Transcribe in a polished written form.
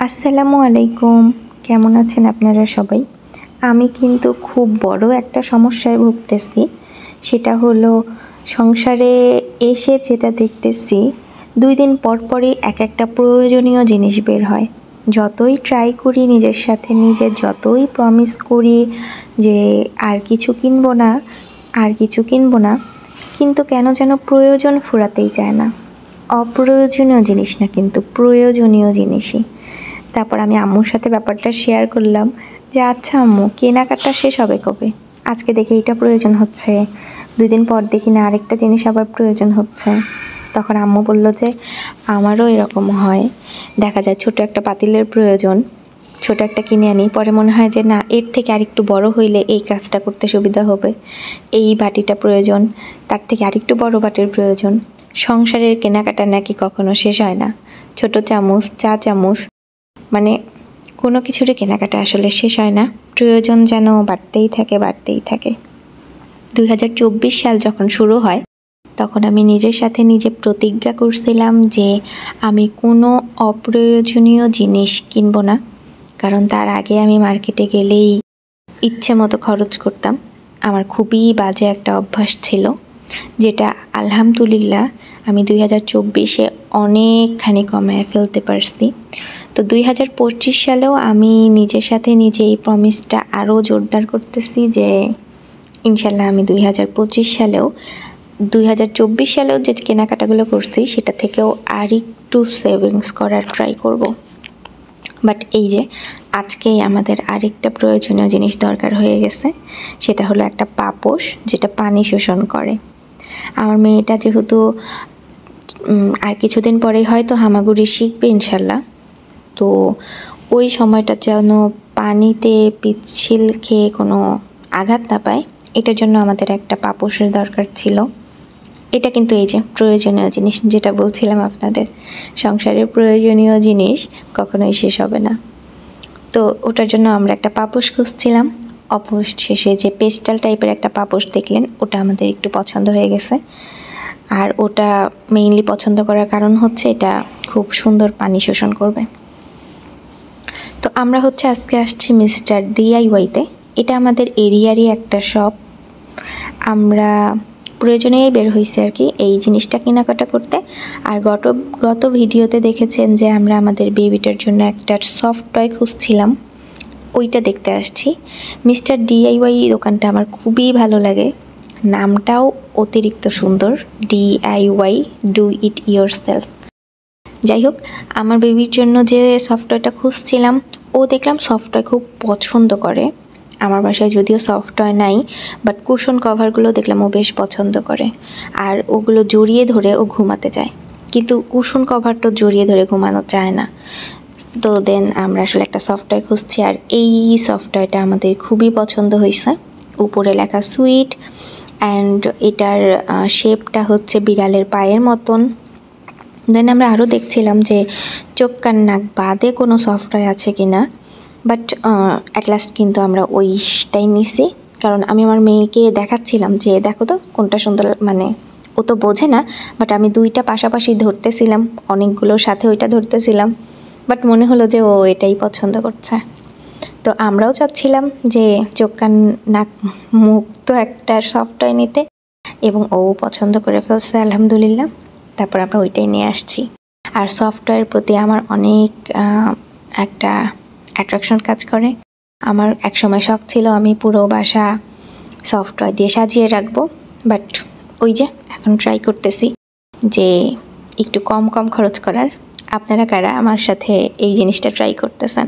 আসসালামু আলাইকুম। কেমন আছেন আপনারা সবাই? আমি কিন্তু খুব বড় একটা সমস্যায় ভুগতেছি। সেটা হলো সংসারে এসে যেটা দেখতেছি 2 দিন পর পরই একটা প্রয়োজনীয় জিনিস বের হয়। যতই ট্রাই করি নিজের সাথে নিজে, যতই প্রমিস করি যে আর কিছু কিনবো না, কিন্তু কেন যেন প্রয়োজন ফুরাতেই চায় না। অপ্রয়োজনীয় জিনিস না, কিন্তু প্রয়োজনীয় জিনিসই। তারপর আমি আম্মুর সাথে ব্যাপারটা শেয়ার করলাম যে আচ্ছা আম্মু, কেনাকাটা শেষ হবে কবে? আজকে দেখি এটা প্রয়োজন হচ্ছে, 2 দিন পর দেখি না আরেকটা জিনিস আবার প্রয়োজন হচ্ছে। তখন আম্মু বলল যে আমারও এরকম হয়, দেখা যায় ছোট একটা পাতিলের প্রয়োজন, ছোট একটা কিনে আনি, পরে মনে হয় যে না, এর থেকে আরেকটু বড় হইলে এই কাজটা করতে সুবিধা হবে। এই বাটিটা প্রয়োজন, তার থেকে আরেকটু বড় বাটির প্রয়োজন। সংসারের কেনাকাটা নাকি কখনো শেষ হয় না। ছোট চামচ, চা চামচ, মানে কোনো কিছুরই কেনাকাটা আসলে শেষ হয় না। প্রয়োজন যেন বাড়তেই থাকে। 2024 সাল যখন শুরু হয় তখন আমি নিজের সাথে নিজে প্রতিজ্ঞা করছিলাম যে আমি কোনো অপ্রয়োজনীয় জিনিস কিনবো না, কারণ তার আগে আমি মার্কেটে গেলেই ইচ্ছে মতো খরচ করতাম। আমার খুবই বাজে একটা অভ্যাস ছিল, যেটা আলহামদুলিল্লাহ আমি 2024-এ অনেকখানি কমায় ফেলতে পারছি। তো 2025 সালেও আমি নিজের সাথে নিজে এই প্রমিসটা আরও জোরদার করতেছি যে ইনশাল্লাহ আমি 2024 সালেও যে কেনাকাটাগুলো করছি সেটা থেকেও আরেকটু সেভিংস করার ট্রাই করব। বাট এই যে আজকেই আমাদের আরেকটা প্রয়োজনীয় জিনিস দরকার হয়ে গেছে, সেটা হলো একটা পাপোশ যেটা পানি শোষণ করে। আমার মেয়েটা যেহেতু আর কিছুদিন পরেই হয়তো হামাগুড়ি শিখবে ইনশাল্লাহ, তো ওই সময়টা যেন পানিতে পিচ্ছিল খেয়ে কোনো আঘাত না পায়, এটার জন্য আমাদের একটা পাপোশের দরকার ছিল। এটা কিন্তু এই যে প্রয়োজনীয় জিনিস, যেটা বলছিলাম আপনাদের, সংসারের প্রয়োজনীয় জিনিস কখনোই শেষ হবে না। তো ওটার জন্য আমরা একটা পাপোশ খুঁজছিলাম। অবশেষে যে পেস্টাল টাইপের একটা পাপোশ দেখলেন, ওটা আমাদের একটু পছন্দ হয়ে গেছে। আর ওটা মেইনলি পছন্দ করার কারণ হচ্ছে এটা খুব সুন্দর পানি শোষণ করবে। তো আমরা আজকে আসছি মিস্টার DIY-তে। এটা আমাদের এরিয়ারই একটা শপ। আমরা প্রয়োজনেই বের হয়েছি আর কি এই জিনিসটা কেনাকাটা করতে। আর গত ভিডিওতে দেখেছেন যে আমরা আমাদের বেবিটার জন্য একটা সফট টয় খুঁজছিলাম, ওইটা দেখতে আসছি। মিস্টার DIY দোকানটা আমার খুবই ভালো লাগে, নামটাও অতিরিক্ত সুন্দর, DIY, ডু ইট ইয়োরসেলফ। যাই হোক, আমার বেবির জন্য যে সফটওয়্যারটা খুঁজছিলাম, ও দেখলাম সফটওয়্যার খুব পছন্দ করে। আমার বাসায় যদিও সফটওয়্যার নাই, বাট কুশন কভারগুলো দেখলাম ও বেশ পছন্দ করে, আর ওগুলো জড়িয়ে ধরে ও ঘুমাতে চায়। কিন্তু কুশন কভারটা জড়িয়ে ধরে ঘুমানো চায় না। তো দেন আমরা আসলে একটা সফটওয়্যার খুঁজছি, আর এই সফটওয়্যারটা আমাদের খুবই পছন্দ হয়েছে। উপরে লেখা সুইট, অ্যান্ড এটার শেপটা হচ্ছে বিড়ালের পায়ের মতন। দেন আমরা আরও দেখছিলাম যে চোখ কান নাক বাদে কোনো সফটওয়্যার আছে কি না, বাট অ্যাট লাস্ট কিন্তু আমরা ওইটাই নিছি। কারণ আমি আমার মেয়েকে দেখাচ্ছিলাম যে দেখো তো কোনটা সুন্দর, মানে ও তো বোঝে না, বাট আমি দুইটা পাশাপাশি ধরতেছিলাম, অনেকগুলোর সাথে ওইটা ধরতেছিলাম, বাট মনে হলো যে ও এটাই পছন্দ করছে। তো আমরাও চাচ্ছিলাম যে চোখ কান নাক মুক্ত একটা সফটওয়্যার নিতে, এবং ও পছন্দ করে ফেলছে আলহামদুলিল্লাহ। তারপর আমরা ওইটাই নিয়ে আসছি। আর সফটওয়্যার প্রতি আমার অনেক একটা অ্যাট্রাকশন কাজ করে। আমার এক সময় শখ ছিল আমি পুরো বাসা সফটওয়্যার দিয়ে সাজিয়ে রাখবো, বাট ওই যে এখন ট্রাই করতেছি যে একটু কম খরচ করার। আপনারা কারা আমার সাথে এই জিনিসটা ট্রাই করতেছেন?